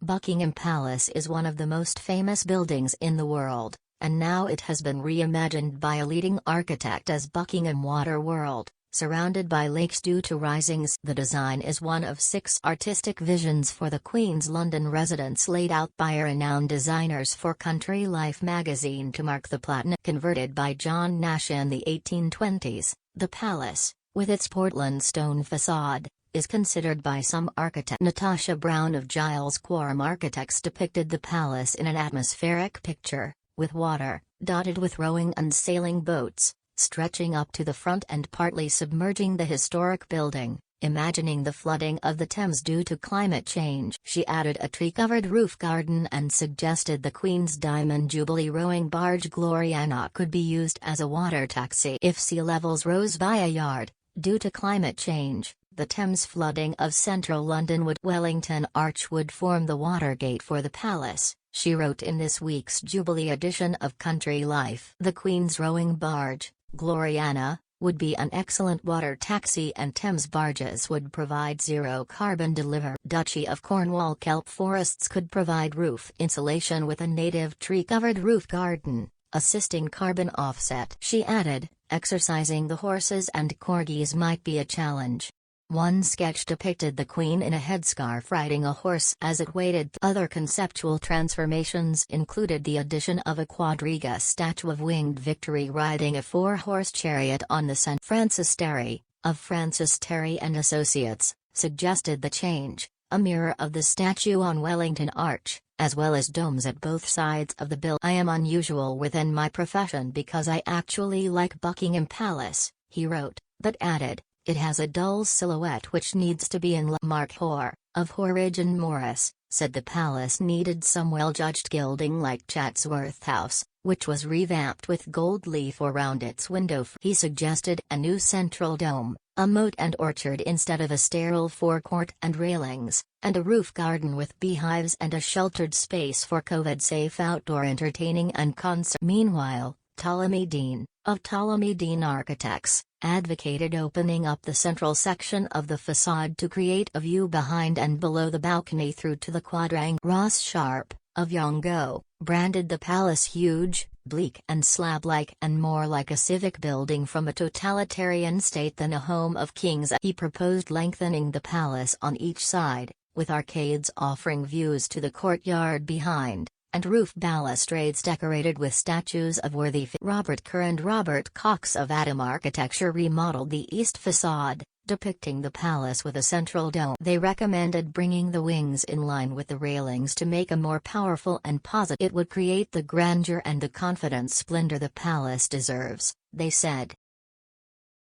Buckingham Palace is one of the most famous buildings in the world, and now it has been reimagined by a leading architect as Buckingham WATERWORLD, surrounded by lakes due to risings. The design is one of 6 artistic visions for the Queen's London residence laid out by renowned designers for Country Life magazine to mark the Platinum. Converted by John Nash in the 1820s, the palace, with its Portland stone facade, is considered by some architect. Natasha Brown of Giles Quorum Architects depicted the palace in an atmospheric picture, with water, dotted with rowing and sailing boats, stretching up to the front and partly submerging the historic building, imagining the flooding of the Thames due to climate change. She added a tree-covered roof garden and suggested the Queen's Diamond Jubilee rowing barge Gloriana could be used as a water taxi if sea levels rose by a yard, due to climate change. The Thames flooding of central London would Wellington Arch would form the watergate for the palace, she wrote in this week's Jubilee edition of Country Life. The Queen's rowing barge, Gloriana, would be an excellent water taxi, and Thames barges would provide zero-carbon delivery. Duchy of Cornwall kelp forests could provide roof insulation with a native tree-covered roof garden, assisting carbon offset. She added, exercising the horses and corgis might be a challenge. One sketch depicted the Queen in a headscarf riding a horse as it waited. Other conceptual transformations included the addition of a quadriga statue of Winged Victory riding a 4-horse chariot on the St. Francis Terry, of Francis Terry and Associates, suggested the change, a mirror of the statue on Wellington Arch, as well as domes at both sides of the bill. I am unusual within my profession because I actually like Buckingham Palace, he wrote, but added, it has a dull silhouette which needs to be in. Mark Hoare, of Horridge and Morris, said the palace needed some well-judged gilding like Chatsworth House, which was revamped with gold leaf around its window. He suggested a new central dome, a moat and orchard instead of a sterile forecourt and railings, and a roof garden with beehives and a sheltered space for COVID-safe outdoor entertaining and concert. Meanwhile, Ptolemy Dean, of Ptolemy Dean Architects, advocated opening up the central section of the facade to create a view behind and below the balcony through to the quadrangle. Ross Sharp, of Yongo, branded the palace huge, bleak and slab-like and more like a civic building from a totalitarian state than a home of kings. He proposed lengthening the palace on each side, with arcades offering views to the courtyard behind, and roof balustrades decorated with statues of worthy. Robert Kerr and Robert Cox of Adam Architecture remodeled the east facade, depicting the palace with a central dome. They recommended bringing the wings in line with the railings to make a more powerful and positive. It would create the grandeur and the confident splendor the palace deserves, they said.